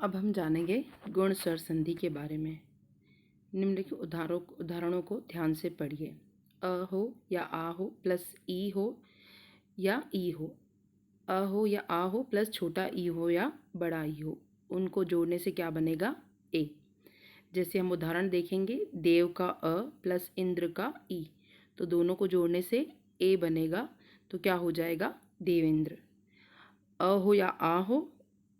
अब हम जानेंगे गुण स्वर संधि के बारे में। निम्नलिखित उदाहरणों को ध्यान से पढ़िए। अ हो या आ हो प्लस ई हो या ई हो, अ हो या आ हो प्लस छोटा ई हो या बड़ा ई हो, उनको जोड़ने से क्या बनेगा? ए। जैसे हम उदाहरण देखेंगे, देव का अ प्लस इंद्र का ई, तो दोनों को जोड़ने से ए बनेगा, तो क्या हो जाएगा? देवेंद्र। अ हो या आ हो,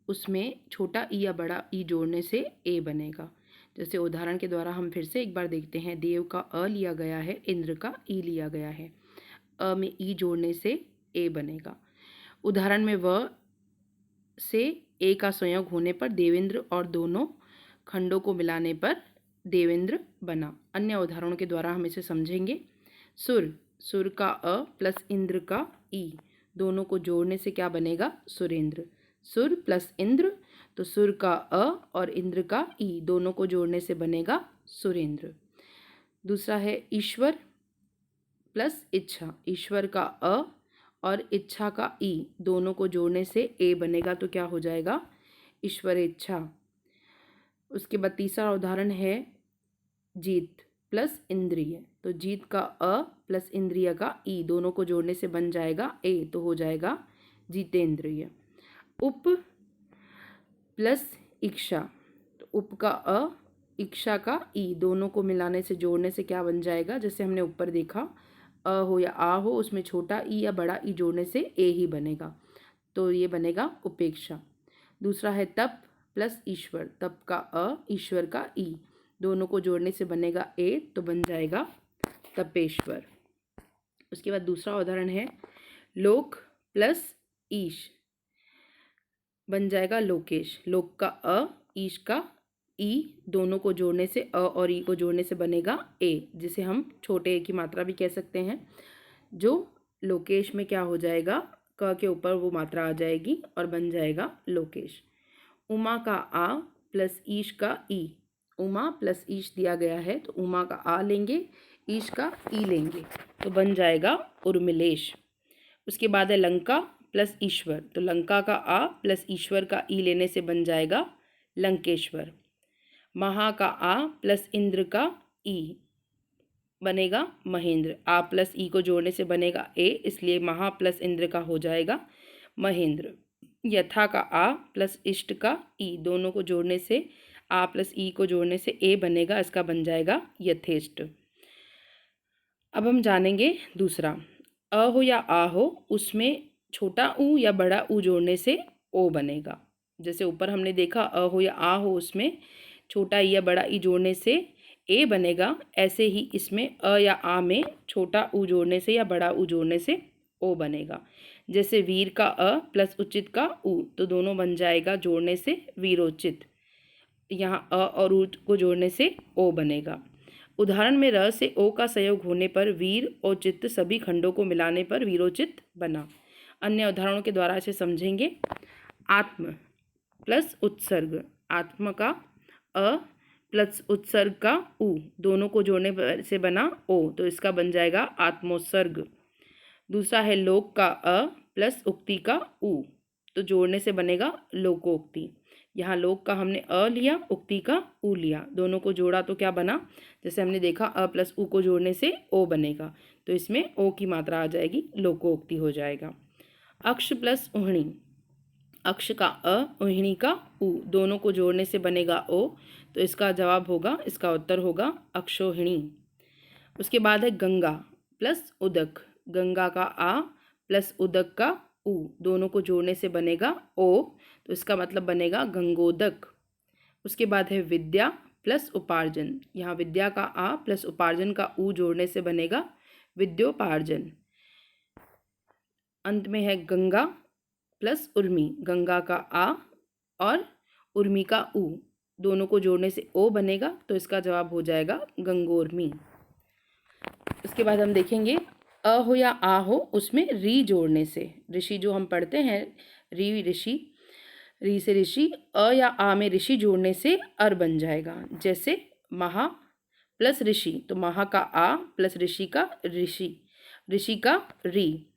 उसमें छोटा ई या बड़ा ई जोड़ने से ए बनेगा। जैसे उदाहरण के द्वारा हम फिर से एक बार देखते हैं, देव का अ लिया गया है, इंद्र का ई लिया गया है, अ में ई जोड़ने से ए बनेगा। उदाहरण में व से ए का संयोग होने पर देवेंद्र और दोनों खंडों को मिलाने पर देवेंद्र बना। अन्य उदाहरणों के द्वारा हम इसे समझेंगे। सुर, सुर का अ प्लस इंद्र का ई, दोनों को जोड़ने से क्या बनेगा? सुरेंद्र। सुर प्लस इंद्र, तो सुर का अ और इंद्र का ई, दोनों को जोड़ने से बनेगा सुरेंद्र। दूसरा है ईश्वर प्लस इच्छा, ईश्वर का अ और इच्छा का ई, दोनों को जोड़ने से ए बनेगा, तो क्या हो जाएगा? ईश्वर इच्छा। उसके बाद तीसरा उदाहरण है जीत प्लस इंद्रिय, तो जीत का अ प्लस इंद्रिय का ई, दोनों को जोड़ने से बन जाएगा ए, तो हो जाएगा जीतेंद्रिय। उप प्लस इच्छा, तो उप का अ, इच्छा का ई, दोनों को मिलाने से जोड़ने से क्या बन जाएगा? जैसे हमने ऊपर देखा, अ हो या आ हो, उसमें छोटा ई या बड़ा ई जोड़ने से ए ही बनेगा, तो ये बनेगा उपेक्षा। दूसरा है तप प्लस ईश्वर, तप का अ, ईश्वर का ई, दोनों को जोड़ने से बनेगा ए, तो बन जाएगा तपेश्वर। उसके बाद दूसरा उदाहरण है लोक प्लस ईश, बन जाएगा लोकेश। लोक का अ, ईश का ई, दोनों को जोड़ने से, अ और ई को जोड़ने से बनेगा ए, जिसे हम छोटे ए की मात्रा भी कह सकते हैं। जो लोकेश में क्या हो जाएगा? क के ऊपर वो मात्रा आ जाएगी और बन जाएगा लोकेश। उमा का आ प्लस ईश का ई, उमा प्लस ईश दिया गया है, तो उमा का आ लेंगे, ईश का ई लेंगे, तो बन जाएगा उर्मिलेश। उसके बाद है लंका प्लस ईश्वर, तो लंका का आ प्लस ईश्वर का ई लेने से बन जाएगा लंकेश्वर। महा का आ प्लस इंद्र का ई बनेगा महेंद्र, आ प्लस ई को जोड़ने से बनेगा ए, इसलिए महा प्लस इंद्र का हो जाएगा महेंद्र। यथा का आ प्लस इष्ट का ई, दोनों को जोड़ने से, आ प्लस ई को जोड़ने से ए बनेगा, इसका बन जाएगा यथेष्ट। अब हम जानेंगे दूसरा, अ हो या आ हो, उसमें छोटा ऊ या बड़ा ऊ जोड़ने से ओ बनेगा। जैसे ऊपर हमने देखा, अ हो या आ हो, उसमें छोटा ई या बड़ा ई जोड़ने से ए बनेगा, ऐसे ही इसमें अ या आ में छोटा ऊ जोड़ने से या बड़ा ऊ जोड़ने से ओ बनेगा। जैसे वीर का अ प्लस उचित का ऊ, तो दोनों बन जाएगा जोड़ने से वीरोचित। यहाँ अ और ऊ को जोड़ने से ओ बनेगा। उदाहरण में र से ओ का संयोग होने पर वीर और चित्त, सभी खंडों को मिलाने पर वीरोचित बना। अन्य उदाहरणों के द्वारा इसे समझेंगे। आत्म प्लस उत्सर्ग, आत्म का अ प्लस उत्सर्ग का उ, दोनों को जोड़ने से बना ओ, तो इसका बन जाएगा आत्मोत्सर्ग। दूसरा है लोक का अ प्लस उक्ति का उ, तो जोड़ने से बनेगा लोकोक्ति। यहाँ लोक का हमने अ लिया, उक्ति का उ लिया, दोनों को जोड़ा तो क्या बना? जैसे हमने देखा, अ प्लस उ को जोड़ने से ओ बनेगा, तो इसमें ओ की मात्रा आ जाएगी, लोकोक्ति हो जाएगा। अक्ष प्लस उहणी, अक्ष का अ, उहिणी का उ, दोनों को जोड़ने से बनेगा ओ, तो इसका जवाब होगा, इसका उत्तर होगा अक्षोहिणी। उसके बाद है गंगा प्लस उदक, गंगा का आ प्लस उदक का उ, दोनों को जोड़ने से बनेगा ओ, तो इसका मतलब बनेगा गंगोदक। उसके बाद है विद्या प्लस उपार्जन, यहाँ विद्या का आ प्लस उपार्जन का उ जोड़ने से बनेगा विद्योपार्जन। अंत में है गंगा प्लस उर्मी, गंगा का आ और उर्मी का उ, दोनों को जोड़ने से ओ बनेगा, तो इसका जवाब हो जाएगा गंगोर्मी। इसके बाद हम देखेंगे, अ हो या आ हो, उसमें री जोड़ने से, ऋषि जो हम पढ़ते हैं, री ऋषि, री से ऋषि, अ या आ में ऋषि जोड़ने से अर बन जाएगा। जैसे महा प्लस ऋषि, तो महा का आ प्लस ऋषि का ऋषि, ऋषि का री,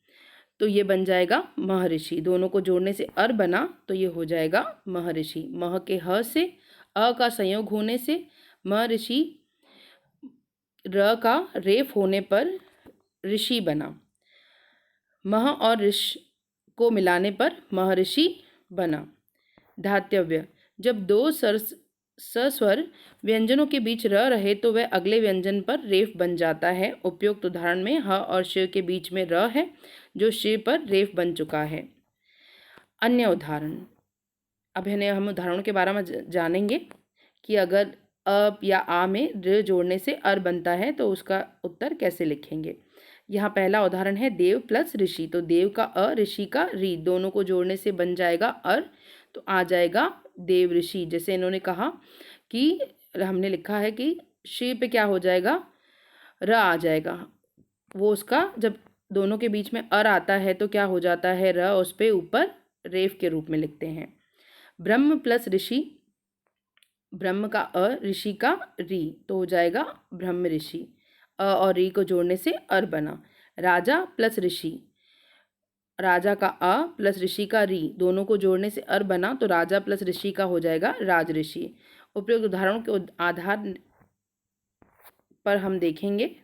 तो ये बन जाएगा महर्षि। दोनों को जोड़ने से अर बना तो ये हो जाएगा महर्षि। मह के ह से अ का संयोग होने से महर्षि, र का रेफ होने पर ऋषि बना। मह और ऋष को मिलाने पर महर्षि बना। धातव्य: जब दो सस्वर व्यंजनों के बीच र रहे तो वह अगले व्यंजन पर रेफ बन जाता है। उपयुक्त उदाहरण में ह और श के बीच में र है जो श पर रेफ बन चुका है। अन्य उदाहरण: अब हम उदाहरणों के बारे में जानेंगे कि अगर अ या आ में र जोड़ने से अर बनता है तो उसका उत्तर कैसे लिखेंगे। यहाँ पहला उदाहरण है देव प्लस ऋषि। तो देव का अ, ऋषि का री, दोनों को जोड़ने से बन जाएगा अर, तो आ जाएगा देव ऋषि। जैसे इन्होंने कहा कि हमने लिखा है कि शी पे क्या हो जाएगा, र आ जाएगा। वो उसका जब दोनों के बीच में अर आता है तो क्या हो जाता है, र उस पे ऊपर रेफ के रूप में लिखते हैं। ब्रह्म प्लस ऋषि, ब्रह्म का अ, ऋषि का री, तो हो जाएगा ब्रह्म ऋषि। अ और री को जोड़ने से अर बना। राजा प्लस ऋषि, राजा का अ प्लस ऋषि का री, दोनों को जोड़ने से अर बना तो राजा प्लस ऋषि का हो जाएगा राजऋषि। उपयुक्त उदाहरणों के आधार पर हम देखेंगे